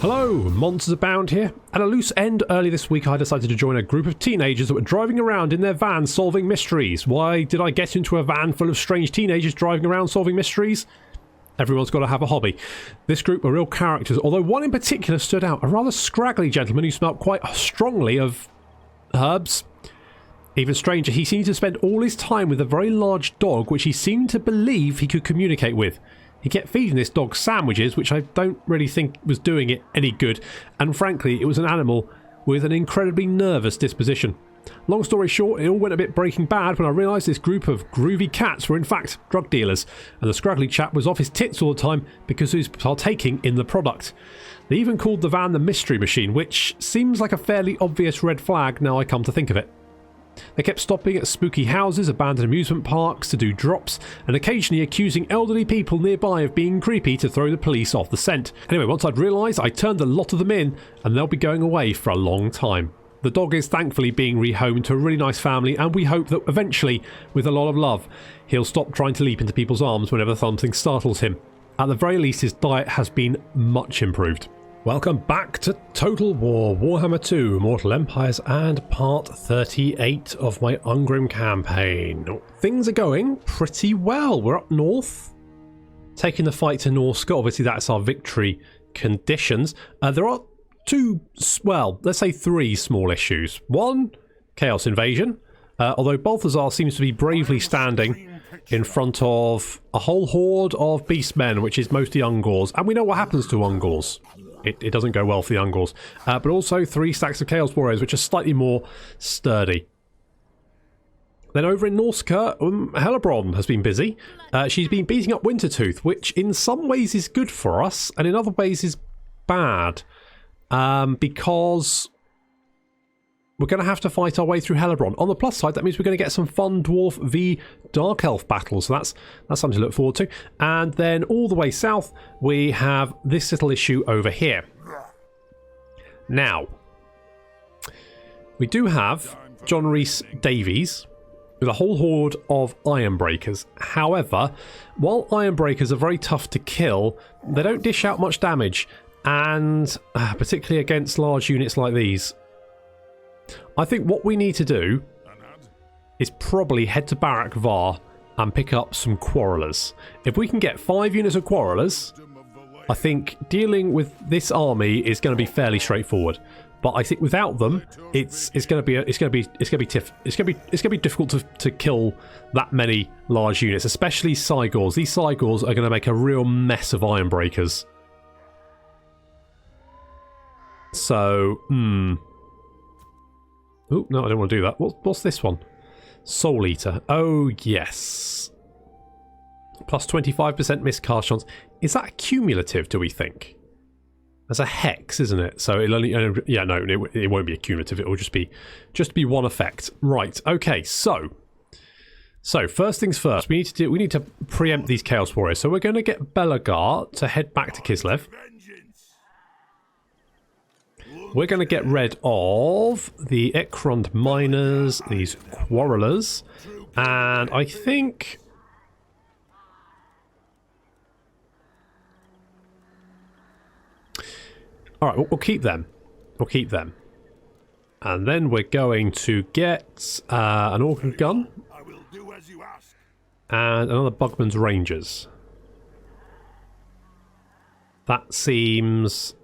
Hello, monsters abound here. At a loose end early this week I decided to join a group of teenagers that were driving around in their van solving mysteries. Why did I get into a van full of strange teenagers driving around solving mysteries? Everyone's got to have a hobby. This group were real characters, although one in particular stood out, a rather scraggly gentleman who smelt quite strongly of herbs. Even stranger, he seemed to spend all his time with a very large dog which he seemed to believe he could communicate with. He kept feeding this dog sandwiches, which I don't really think was doing it any good, and frankly it was an animal with an incredibly nervous disposition. Long story short, it all went a bit Breaking Bad when I realised this group of groovy cats were in fact drug dealers, and the scraggly chap was off his tits all the time because he was partaking in the product. They even called the van the Mystery Machine, which seems like a fairly obvious red flag now I come to think of it. They kept stopping at spooky houses, abandoned amusement parks to do drops, and occasionally accusing elderly people nearby of being creepy to throw the police off the scent. Anyway, once I'd realised, I turned a lot of them in, and they'll be going away for a long time. The dog is thankfully being rehomed to a really nice family, and we hope that eventually, with a lot of love, he'll stop trying to leap into people's arms whenever something startles him. At the very least, his diet has been much improved. Welcome back to Total War, Warhammer 2, Mortal Empires, and part 38 of my Ungrim campaign. Things are going pretty well. We're up north, taking the fight to Norscan. Obviously, that's our victory conditions. There are two, well, let's say three small issues. One, Chaos Invasion, although Balthazar seems to be bravely standing in front of a whole horde of beastmen, which is mostly Ungors, and we know what happens to Ungors. It doesn't go well for the Ungors. But also 3 stacks of Chaos Warriors, which are slightly more sturdy. Then over in Norscan, Hellebron has been busy. She's been beating up Wintertooth, which in some ways is good for us, and in other ways is bad. Because we're going to have to fight our way through Hellebron. On the plus side, that means we're going to get some fun Dwarf v Dark Elf battles, so that's something to look forward to. And then all the way south, we have this little issue over here. Now, we do have John Rhys Davies with a whole horde of Ironbreakers. However, while Ironbreakers are very tough to kill, they don't dish out much damage, and particularly against large units like these. I think what we need to do is probably head to Barak Var and pick up some Quarrelers. If we can get 5 units of Quarrelers, I think dealing with this army is going to be fairly straightforward. But I think without them, it's going to be difficult to kill that many large units, especially Cygors. These Cygors are going to make a real mess of Ironbreakers. So, oh, no, I don't want to do that. What's this one? Soul Eater. Oh, yes. Plus 25% miscast chance. Is that cumulative, do we think? That's a hex, isn't it? So it'll only... yeah, no, it won't be a cumulative. It will just be one effect. Right, okay, so first things first. We need to preempt these Chaos Warriors. So we're going to get Belagar to head back to Kislev. We're going to get rid of the Ekrond Miners, these Quarrelers, and I think... Alright, we'll keep them. We'll keep them. And then we're going to get an Organ Gun and another Bugman's Rangers. That seems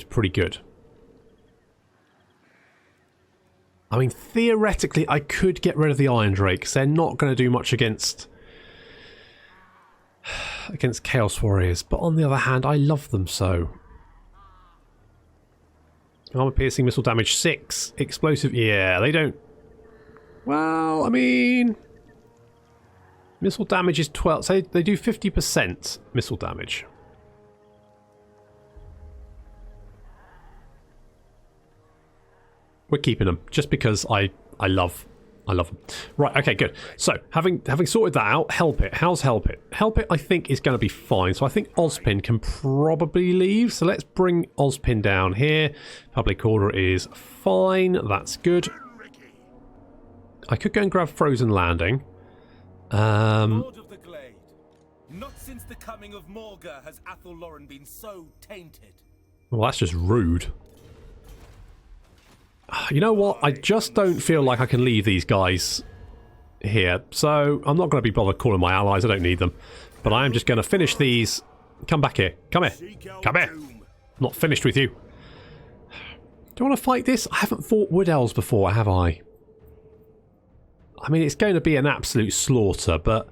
pretty good. I mean, theoretically, I could get rid of the Iron Drake, because they're not going to do much against Chaos Warriors. But on the other hand, I love them so. Armor piercing, missile damage 6, explosive. Yeah, they don't. Well, I mean, missile damage is 12. So they do 50% missile damage. We're keeping them just because I love them. Right, okay, good. So having sorted that out, Help It. How's Help It? Help It, I think, is going to be fine. So I think Ozpin can probably leave. So let's bring Ozpin down here. Public order is fine. That's good. I could go and grab Frozen Landing. Not since the coming of Morga has Athel Lauren been so tainted. Well, that's just rude. You know what? I just don't feel like I can leave these guys here. So I'm not going to be bothered calling my allies. I don't need them. But I am just going to finish these. Come back here. Come here. Come here. I'm not finished with you. Do you want to fight this? I haven't fought Wood Elves before, have I? I mean, it's going to be an absolute slaughter, but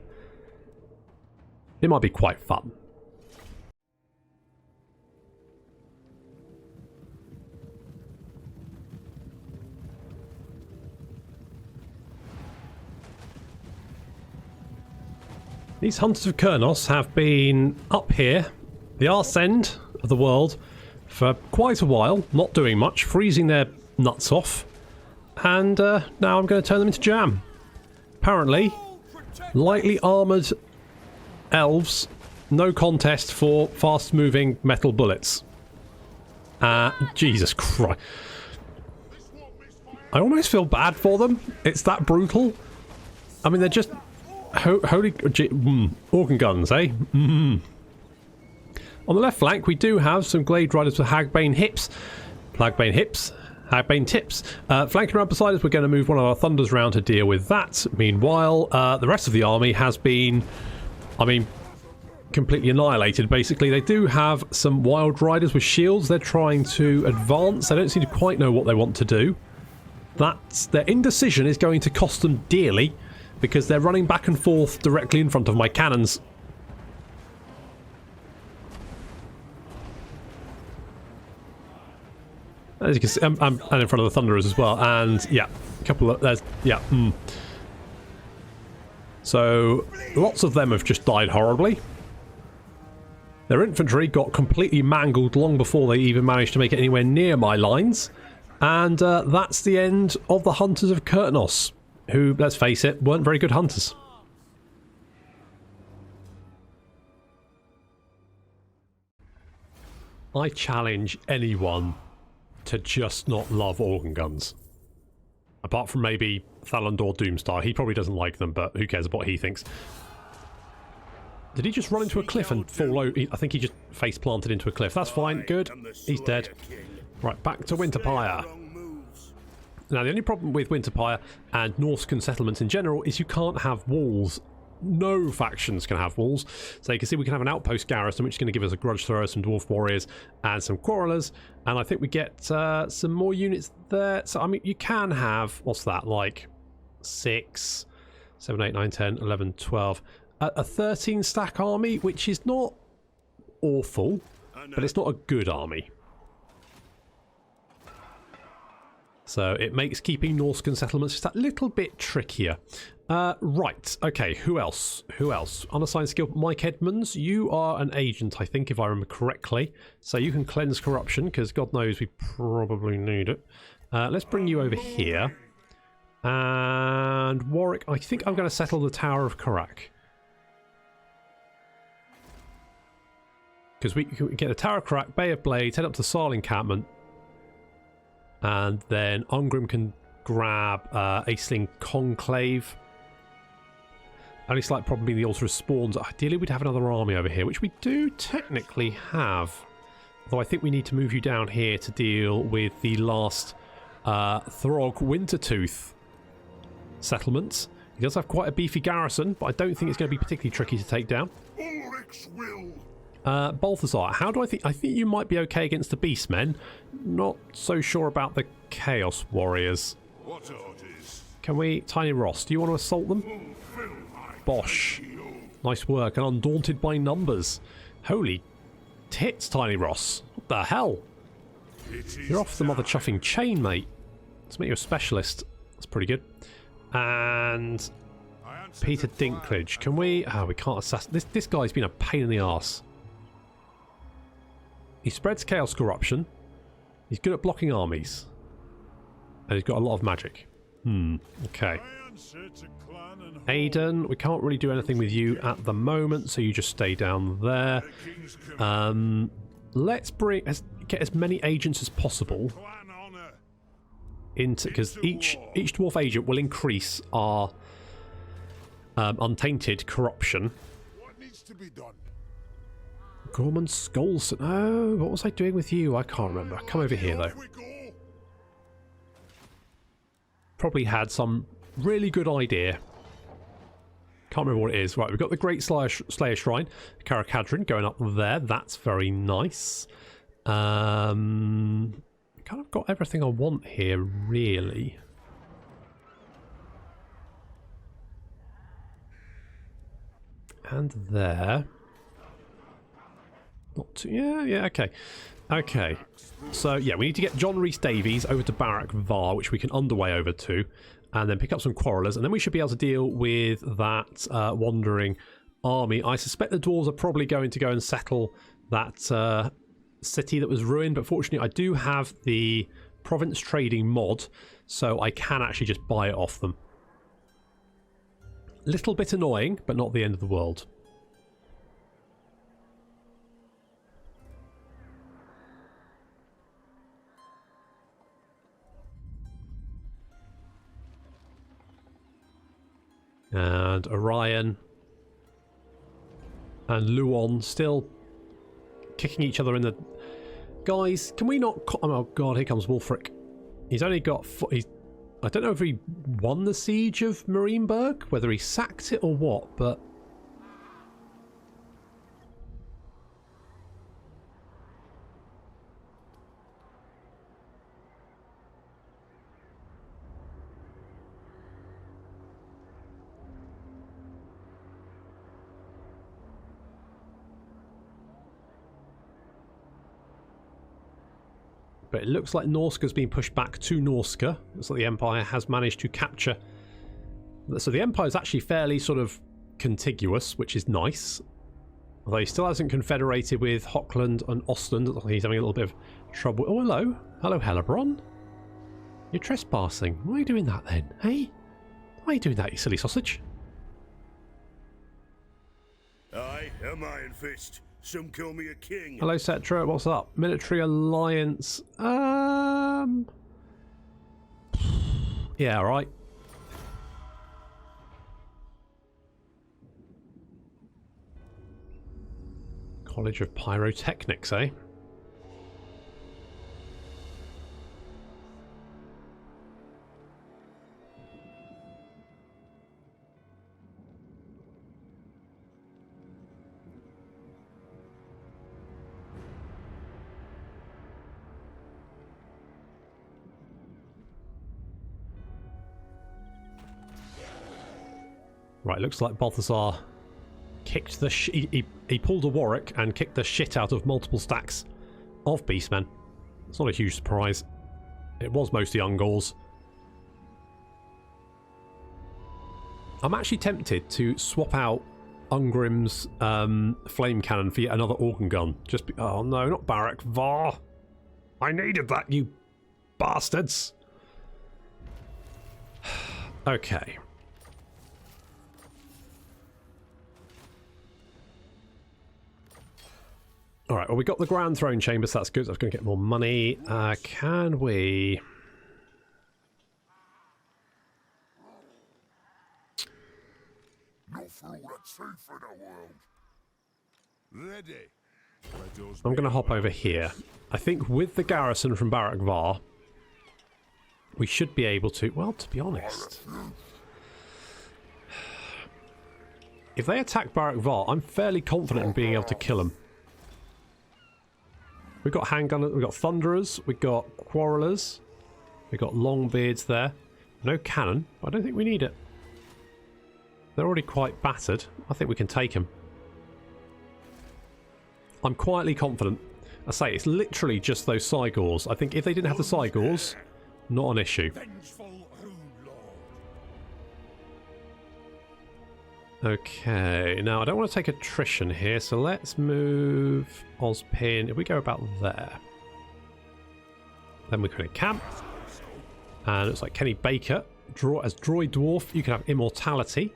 it might be quite fun. These Hunters of Kurnos have been up here, the arse end of the world, for quite a while, not doing much, freezing their nuts off, and now I'm going to turn them into jam. Apparently, lightly armoured elves, no contest for fast-moving metal bullets. Jesus Christ. I almost feel bad for them. It's that brutal. I mean, they're just... holy... organ guns, eh? On the left flank, we do have some Glade Riders with Hagbane hips. Plagbane hips. Hagbane tips. Flanking around beside us, we're going to move one of our Thunders round to deal with that. Meanwhile, the rest of the army has been... I mean... completely annihilated, basically. They do have some Wild Riders with shields. They're trying to advance. They don't seem to quite know what they want to do. Their indecision is going to cost them dearly, because they're running back and forth directly in front of my cannons. As you can see, I'm in front of the Thunderers as well, and yeah, a couple of... there's... yeah, So, lots of them have just died horribly. Their infantry got completely mangled long before they even managed to make it anywhere near my lines. And that's the end of the Hunters of Kurnos, who, let's face it, weren't very good hunters. I challenge anyone to just not love organ guns. Apart from maybe Thalandor Doomstar. He probably doesn't like them, but who cares what he thinks. Did he just run into a cliff and fall over? I think he just face planted into a cliff. That's fine. Good. He's dead. Right, back to Winterpire. Now, the only problem with Winterpire and Norscan settlements in general is you can't have walls. No factions can have walls. So you can see we can have an outpost garrison, which is going to give us a grudge thrower, some dwarf warriors, and some quarrelers. And I think we get some more units there. So, I mean, you can have, what's that, like 6, 7, 8, 9, 10, 11, 12. A 13 stack army, which is not awful, but it's not a good army. So it makes keeping Norscan settlements just that little bit trickier. Right, okay, who else? Who else? Unassigned skill, Mike Edmonds. You are an agent, I think, if I remember correctly. So you can cleanse corruption, because God knows we probably need it. Let's bring you over here. And Warwick, I think I'm going to settle the Tower of Karak. Because we can get the Tower of Karak, Bay of Blades, head up to the Sarl encampment. And then Ungrim can grab Aisling Conclave. Only slight problem being the Altar of Spawns. Ideally, we'd have another army over here, which we do technically have. Although I think we need to move you down here to deal with the last Throg Wintertooth settlements. He does have quite a beefy garrison, but I don't think it's going to be particularly tricky to take down. Balthazar, how do I think? I think you might be okay against the Beastmen. Not so sure about the Chaos Warriors. Can we... Tiny Ross, do you want to assault them? Bosh. Nice work, and undaunted by numbers. Holy tits, Tiny Ross. What the hell? You're off the mother chuffing chain, mate. Let's make you a specialist. That's pretty good. And... Peter Dinklage. Can we... Oh, we can't assassinate... This guy's been a pain in the arse. He spreads chaos corruption. He's good at blocking armies. And he's got a lot of magic. Okay. Aiden, we can't really do anything with you at the moment, so you just stay down there. Let's get as many agents as possible into, because each dwarf agent will increase our untainted corruption. to be done. Gorman Skulls. Oh, what was I doing with you? I can't remember. Come over here, though. We go. Probably had some really good idea. Can't remember what it is. Right, we've got the Great Slayer Shrine, Karakadrin, going up there. That's very nice. Kind of got everything I want here, really. And there. Not too, yeah, okay. Okay. So, yeah, we need to get John Rhys-Davies over to Barak Var, which we can underway over to, and then pick up some Quarrelers, and then we should be able to deal with that wandering army. I suspect the Dwarves are probably going to go and settle that city that was ruined, but fortunately I do have the province trading mod, so I can actually just buy it off them. Little bit annoying, but not the end of the world. And Orion and Luon still kicking each other in the... Guys, can we not... Oh god, here comes Wulfric. He's only got... I don't know if he won the siege of Marienburg, whether he sacked it or what, but... But it looks like Norska's been pushed back to Norska. Looks like the Empire has managed to capture. So the Empire is actually fairly sort of contiguous, which is nice. Although he still hasn't confederated with Hochland and Ostland. He's having a little bit of trouble. Oh, hello. Hello, Hellebrand. You're trespassing. Why are you doing that then? Hey? Why are you doing that, you silly sausage? I am Ironfist. Some call me a king. Hello, Cetra. What's up? Military alliance. Yeah, all right. College of Pyrotechnics, eh? Right, looks like Balthazar kicked the he pulled a Warwick and kicked the shit out of multiple stacks of Beastmen. It's not a huge surprise. It was mostly Ungauls. I'm actually tempted to swap out Ungrim's flame cannon for yet another organ gun. Oh no, not Barak Var. I needed that, you bastards. Okay. Alright, well we got the Grand Throne Chamber, so that's good. That's going to get more money. Can we... No fool that's safe for the world. Ready. I'm going to hop over here. I think with the garrison from Barak Var, we should be able to... Well, to be honest... If they attack Barak Var, I'm fairly confident in being able to kill them. We've got handgunners, we've got thunderers, we've got quarrelers, we've got longbeards there. No cannon, but I don't think we need it. They're already quite battered. I think we can take them. I'm quietly confident. I say, it's literally just those Cygors. I think if they didn't have the Cygors, not an issue. Okay, now I don't want to take attrition here, so let's move Ozpin. If we go about there, then we can encamp. And it looks like Kenny Baker, as Droid Dwarf, you can have immortality.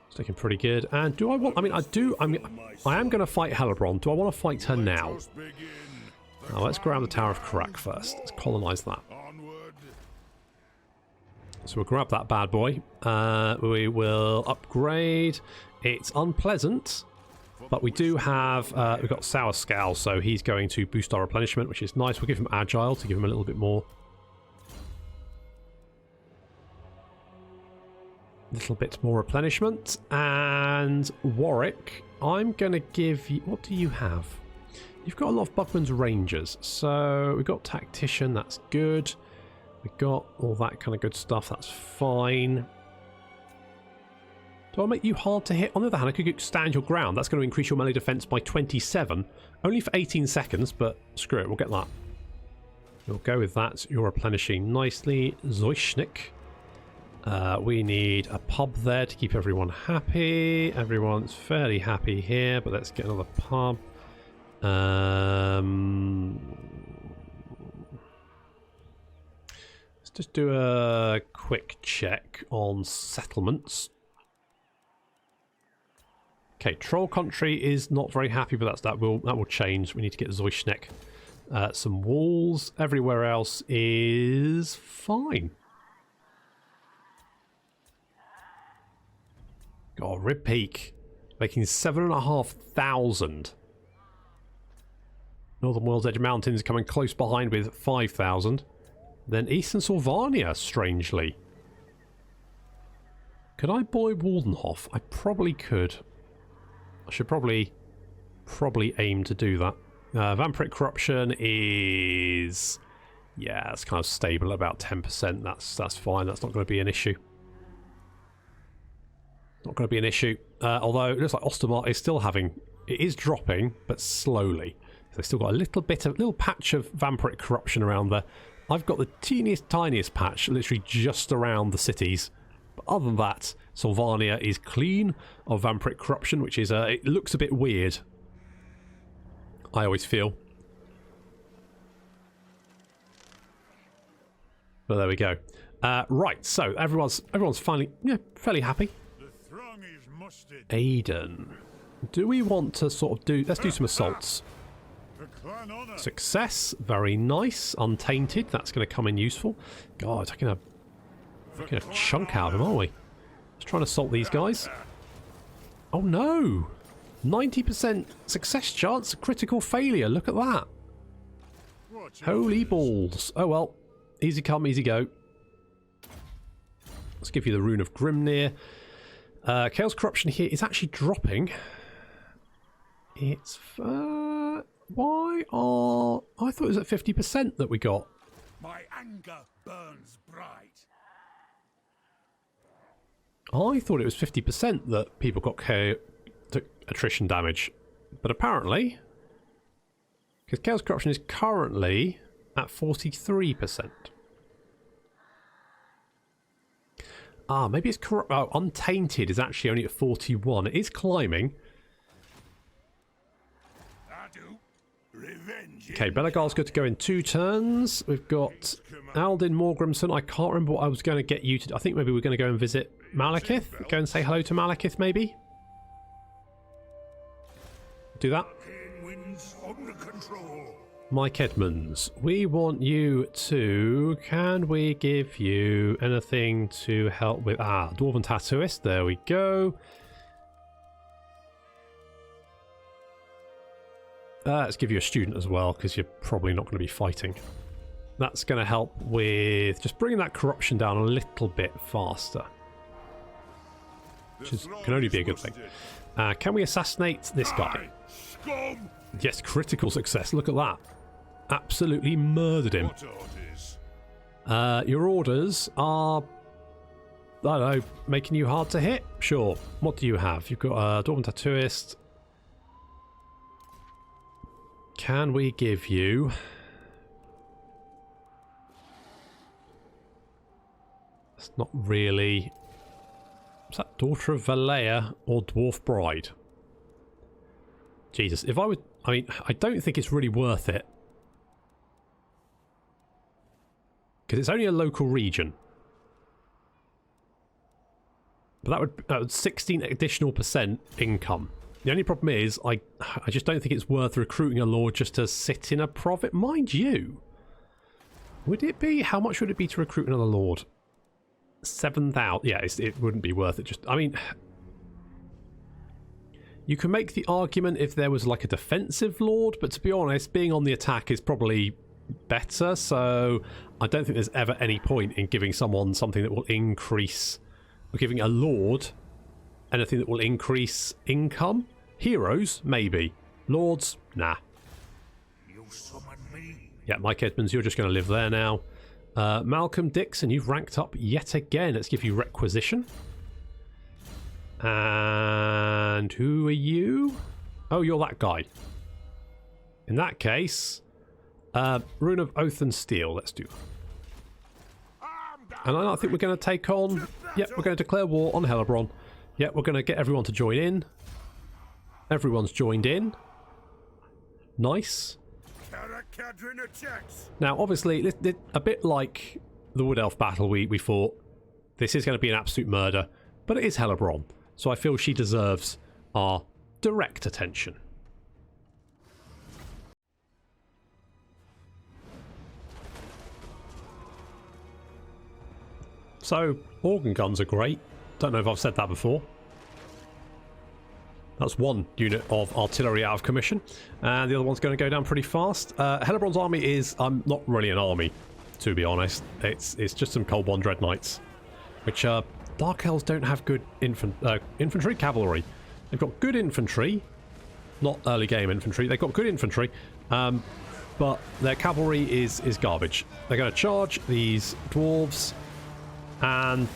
It's looking pretty good. And do I want... I mean, I am going to fight Hellebrand. Do I want to fight her now? Now, let's go around the Tower of Karak first. Let's colonise that. So we'll grab that bad boy. We will upgrade. It's unpleasant, but we do have... we've got Sour Scowl, so he's going to boost our replenishment, which is nice. We'll give him Agile to give him a little bit more. Little bit more replenishment. And Warwick, I'm going to give you... What do you have? You've got a lot of Bugman's Rangers. So we've got Tactician, that's good. We've got all that kind of good stuff, that's fine. Do I make you hard to hit? On the other hand, I could stand your ground. That's going to increase your melee defense by 27. Only for 18 seconds, but screw it, we'll get that. We'll go with that. You're replenishing nicely. Zoishnik. We need a pub there to keep everyone happy. Everyone's fairly happy here, but let's get another pub. Let's just do a quick check on settlements. Okay, Troll Country is not very happy, but that will change. We need to get Zoishnek some walls. Everywhere else is fine. Oh, Rib Peak, making 7,500. Northern World's Edge Mountains coming close behind with 5,000. Then Eastern Sylvania, strangely. Could I buy Waldenhof? I probably could. I should probably aim to do that. Vampiric Corruption is... Yeah, it's kind of stable at about 10%. That's fine. That's not going to be an issue. Not going to be an issue. Although it looks like Ostermark is still having... It is dropping, but slowly. So they've still got a little patch of Vampiric Corruption around there. I've got the tiniest patch literally just around the cities. But other than that, Sylvania is clean of Vampiric Corruption, which is... it looks a bit weird. I always feel. But there we go. Right, so everyone's finally fairly happy. Aiden. Do we want to sort of do... Let's do some assaults. Success. Very nice. Untainted. That's going to come in useful. God, taking a chunk out of them, aren't we? Let's try and assault these guys. Oh no! 90% success chance. Critical failure. Look at that. Holy balls. Oh well. Easy come, easy go. Let's give you the Rune of Grimnir. Chaos Corruption here is actually dropping. It's... why are... I thought it was at 50% that we got. My anger burns bright. I thought it was 50% that people got attrition damage. But apparently... Because Chaos Corruption is currently at 43%. Ah, maybe it's corrupt. Oh, Untainted is actually only at 41. It is climbing. Okay, Belagar's good to go in 2 turns. We've got Aldin Morgrimson. I can't remember what I was going to get you to do. I think maybe we're going to go and visit Malekith. Go and say hello to Malekith, maybe. Do that. Mike Edmonds, we want you to... Can we give you anything to help with... Ah, Dwarven Tattooist. There we go. Let's give you a student as well, because you're probably not going to be fighting. That's going to help with just bringing that corruption down a little bit faster. Which can only be a good thing. Can we assassinate this guy? Yes, critical success. Look at that. Absolutely murdered him. Your orders are... I don't know, making you hard to hit? Sure. What do you have? You've got a Dwarven Tattooist. Can we give you... It's not really... Is that Daughter of Valea or Dwarf Bride? Jesus, if I would... I mean, I don't think it's really worth it. Because it's only a local region. But that would 16 additional % income. The only problem is, I just don't think it's worth recruiting a lord just to sit in a profit. Mind you, would it be? How much would it be to recruit another lord? 7,000. Yeah, it wouldn't be worth it. Just, I mean, you can make the argument if there was like a defensive lord, but to be honest, being on the attack is probably better. So I don't think there's ever any point in giving someone something that will increase, or giving a lord anything that will increase income. Heroes, maybe. Lords, nah. You summon me. Yeah, Mike Edmonds, you're just going to live there now. Malcolm Dixon, you've ranked up yet again. Let's give you requisition. And who are you? Oh, you're that guy. In that case, Rune of Oath and Steel. Let's do. And I think we're going to take on... Yep, we're going to declare war on Hellebrand. Yep, we're going to get everyone to join in. Everyone's joined in. Nice. Now, obviously, a bit like the Wood Elf battle we fought, this is going to be an absolute murder, but it is Hellebrand, so I feel she deserves our direct attention. So, organ guns are great. Don't know if I've said that before. That's one unit of artillery out of commission, and the other one's going to go down pretty fast. Hellebrand's army is not really an army, to be honest. It's just some Cold One Dread Knights, which Dark Elves don't have good infantry cavalry. They've got good infantry, not early game infantry. They've got good infantry, but their cavalry is garbage. They're going to charge these dwarves, and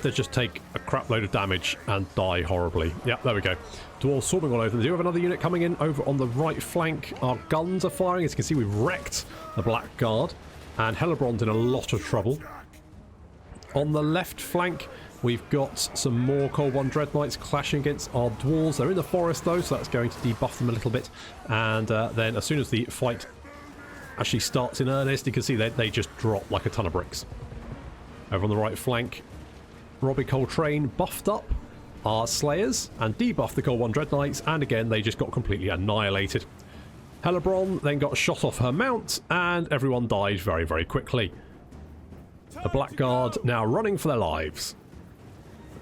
they just take a crap load of damage and die horribly. Yep, there we go. Dwarves swarming all over them. They do have another unit coming in over on the right flank. Our guns are firing. As you can see, we've wrecked the Black Guard, and Hellebrand's in a lot of trouble. On the left flank, we've got some more Cold One Dread Knights clashing against our dwarves. They're in the forest though, so that's going to debuff them a little bit. And then as soon as the fight actually starts in earnest, you can see they just drop like a ton of bricks. Over on the right flank, Robbie Coltrane buffed up our Slayers and debuffed the Cold One Dread Knights, and again they just got completely annihilated. Hellebrand then got shot off her mount, and everyone died very, very quickly. The Blackguard now running for their lives.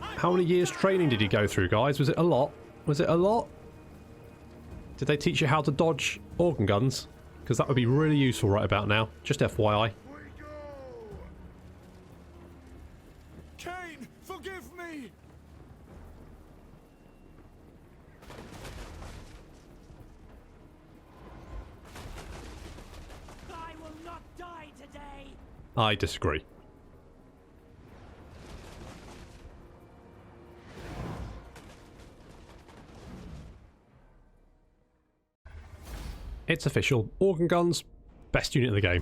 How many years training did you go through, guys? Was it a lot? Was it a lot? Did they teach you how to dodge organ guns? Because that would be really useful right about now. Just FYI. Cain, forgive me! I will not die today! I disagree. It's official. Organ guns, best unit in the game.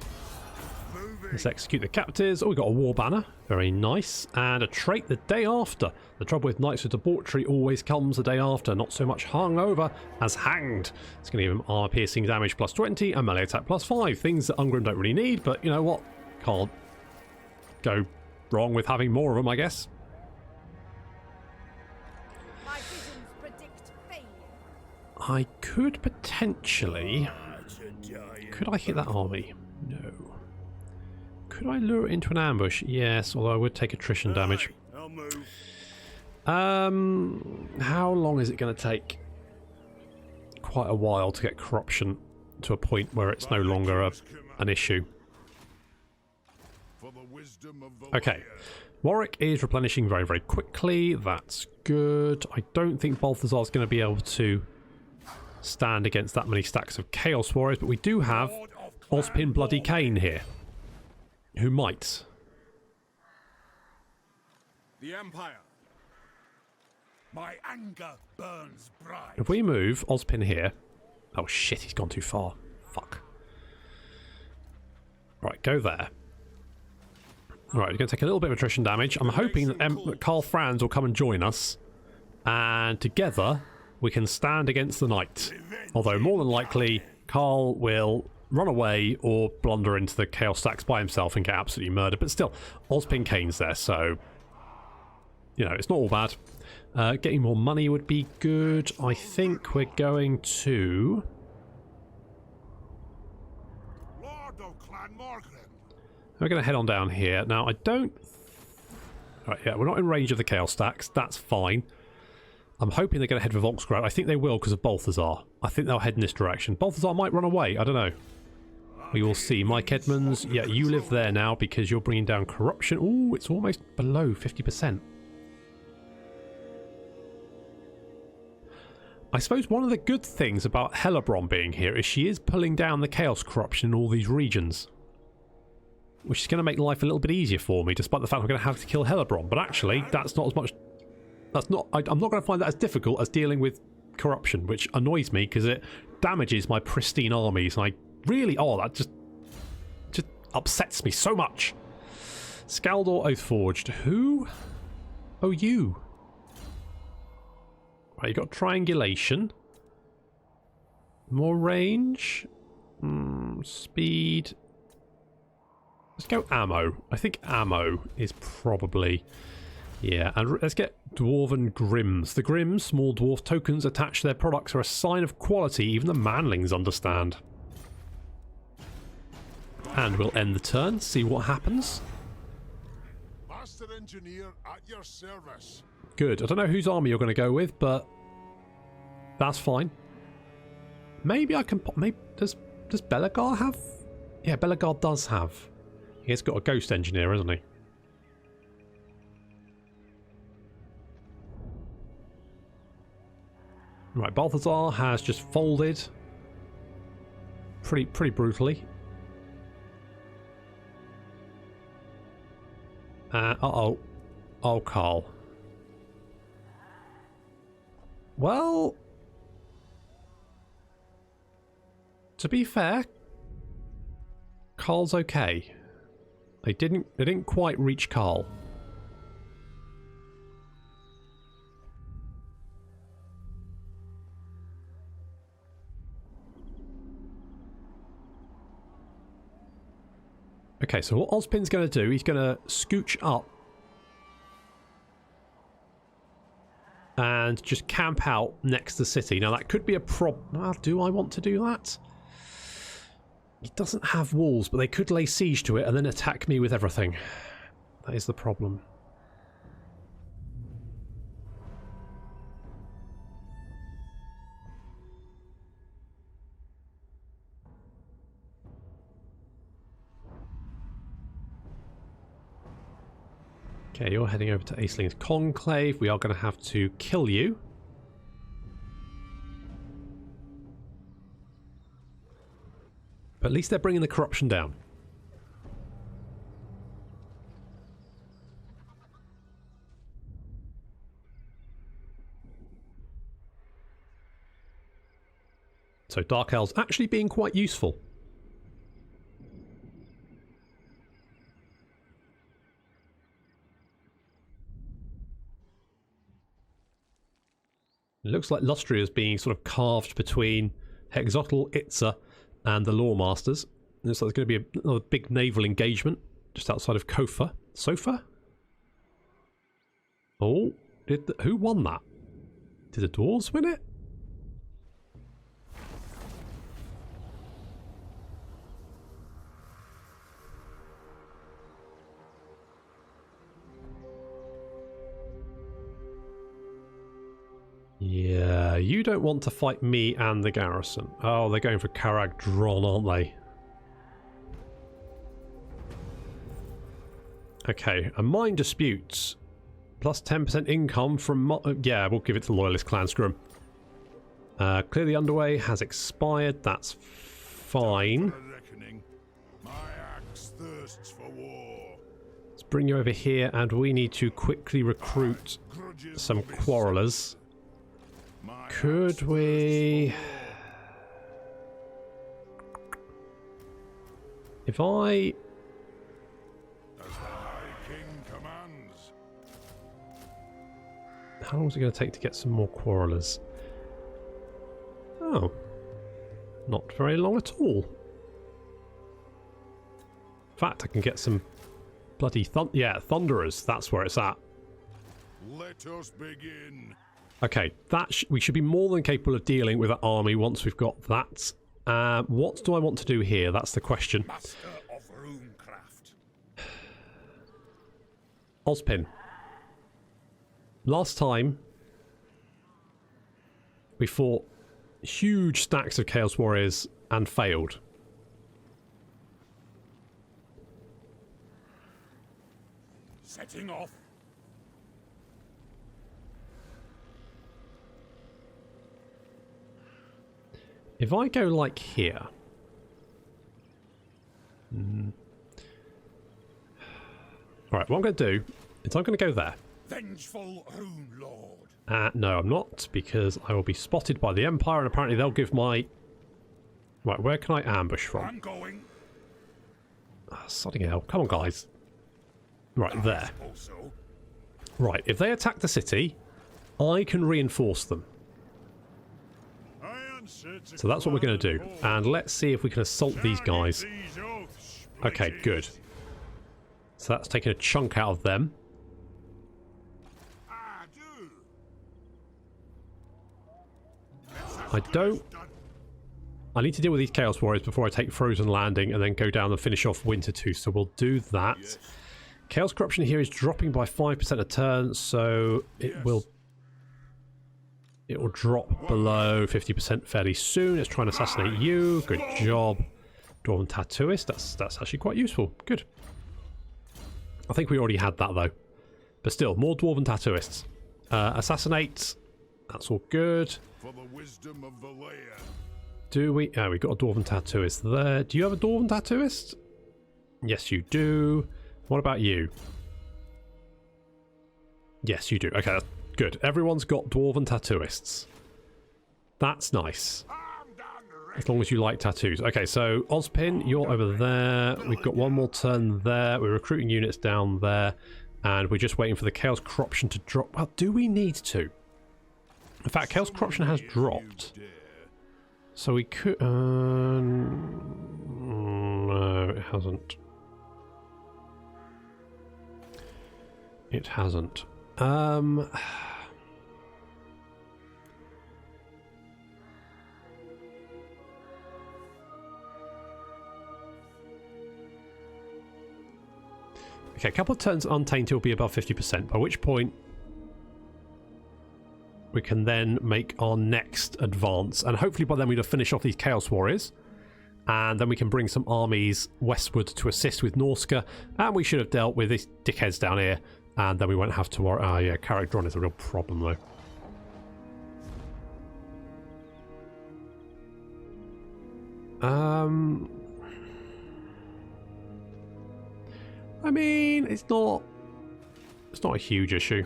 Let's execute the captives. Oh, we got a war banner. Very nice. And a trait the day after. The trouble with Knights of Debauchery always comes the day after. Not so much hung over as hanged. It's going to give him armor piercing damage plus 20 and melee attack plus 5. Things that Ungrim don't really need, but you know what? Can't go wrong with having more of them, I guess. My visions predict failure. I could potentially... Could I hit that army? No. Could I lure it into an ambush? Yes, although I would take attrition damage. I'll move. How long is it going to take? Quite a while to get corruption to a point where it's no longer an issue. For the wisdom of the Okay. Warwick is replenishing very, very quickly. That's good. I don't think Balthazar's going to be able to stand against that many stacks of Chaos Warriors, but we do have Ozpin Bloody Cain here, who might. The Empire. My anger burns bright. If we move Ozpin here... Oh shit, he's gone too far. Fuck. Right, go there. Right, we're going to take a little bit of attrition damage. I'm hoping that Karl Franz will come and join us, and together we can stand against the knight. Although more than likely Karl will run away or blunder into the chaos stacks by himself and get absolutely murdered. But still, Ozpin Cain's there, so you know, it's not all bad. Getting more money would be good. I think we're going to... Lord of Clan Morgan. We're going to head on down here. Now, I don't Right, yeah, we're not in range of the Chaos stacks. That's fine. I'm hoping they're going to head for Volksgrad. I think they will because of Balthazar. I think they'll head in this direction. Balthazar might run away. I don't know. We will see. Mike Edmonds, yeah, you live there now because you're bringing down corruption. Ooh, it's almost below 50%. I suppose one of the good things about Hellebrand being here is she is pulling down the Chaos corruption in all these regions. Which is going to make life a little bit easier for me, despite the fact I'm going to have to kill Hellebrand. But actually, that's not as much... I'm not going to find that as difficult as dealing with corruption, which annoys me because it damages my pristine armies. And I really... Oh, that just upsets me so much. Skaldor Oathforged. Who? Oh, you. Right, you got triangulation. More range. Speed. Let's go ammo. I think ammo is probably... Yeah, and let's get Dwarven Grims. The Grims, small dwarf tokens attached to their products, are a sign of quality even the manlings understand. And we'll end the turn, see what happens. Master Engineer at your service. Good. I don't know whose army you're going to go with, but that's fine. Maybe I can... Maybe does Belagar have... Yeah, Belagar does have. He's got a ghost engineer, hasn't he? Right, Balthazar has just folded. Pretty brutally. Uh-oh. Oh, Carl. Well... To be fair, Carl's okay. They didn't quite reach Carl. Okay, so what Ozpin's going to do, he's going to scooch up and just camp out next to the city. Now that could be a problem. Do I want to do that? He doesn't have walls, but they could lay siege to it and then attack me with everything. That is the problem. Okay, you're heading over to Aceling's Conclave. We are going to have to kill you. But at least they're bringing the corruption down. So Dark Elves actually being quite useful. It looks like Lustria is being sort of carved between Hexotl, Itza, and the Lawmasters. It looks like there's going to be another big naval engagement just outside of Kofa. Sofa? Oh, who won that? Did the Dwarves win it? Yeah, you don't want to fight me and the garrison. Oh, they're going for Karag Dron, aren't they? Okay, a mine disputes. Plus 10% income from... yeah, we'll give it to the Loyalist clan, screw 'em. Clear the underway has expired, that's fine. My axe thirsts for war. Let's bring you over here and we need to quickly recruit some quarrelers. Could we... If I... As the High King commands. How long is it going to take to get some more quarrelers? Oh. Not very long at all. In fact, I can get some bloody Thunderers. That's where it's at. Let us begin. Okay, that we should be more than capable of dealing with an army once we've got that. What do I want to do here? That's the question. Master of Runecraft. Ozpin, Last time, we fought huge stacks of Chaos Warriors and failed. Setting off. If I go like here... Alright, what I'm going to do is I'm going to go there. Vengeful Rune Lord. No, I'm not, because I will be spotted by the Empire, and apparently they'll give my... Right, where can I ambush from? I'm going. Sodding hell. Come on, guys. Right, there. Also. Right, if they attack the city, I can reinforce them. So that's what we're going to do. And let's see if we can assault these guys. Okay, good. So that's taking a chunk out of them. I need to deal with these Chaos Warriors before I take Frozen Landing and then go down and finish off Winter 2, so we'll do that. Yes. Chaos Corruption here is dropping by 5% a turn, so it will drop below 50% fairly soon. Let's try and assassinate you. Good job. Dwarven Tattooist, that's actually quite useful. Good. I think we already had that though. But still, more Dwarven Tattooists. Assassinate. That's all good. For the wisdom of the layer. Do we? Oh, we've got a Dwarven Tattooist there. Do you have a Dwarven Tattooist? Yes, you do. What about you? Yes, you do. Okay, that's good. Everyone's got Dwarven Tattooists. That's nice. As long as you like tattoos. Okay, so Ozpin, you're over there. We've got one more turn there. We're recruiting units down there. And we're just waiting for the Chaos Corruption to drop. Well, do we need to? In fact, Chaos Corruption has dropped. So we could... no, it hasn't. It hasn't. Okay, a couple of turns Untainted will be above 50%, by which point we can then make our next advance. And hopefully by then we'll finish off these Chaos Warriors. And then we can bring some armies westward to assist with Norsca. And we should have dealt with these dickheads down here. And then we won't have to worry. Oh yeah, Carrick-Dron is a real problem though. I mean, it's not a huge issue.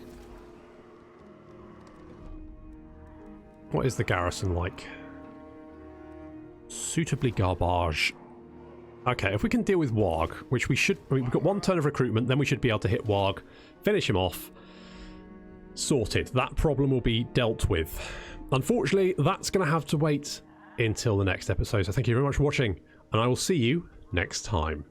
What is the garrison like? Suitably garbage. Okay, if we can deal with Warg, which we should... I mean, we've got one turn of recruitment, then we should be able to hit Warg, finish him off. Sorted. That problem will be dealt with. Unfortunately, that's going to have to wait until the next episode. So thank you very much for watching, and I will see you next time.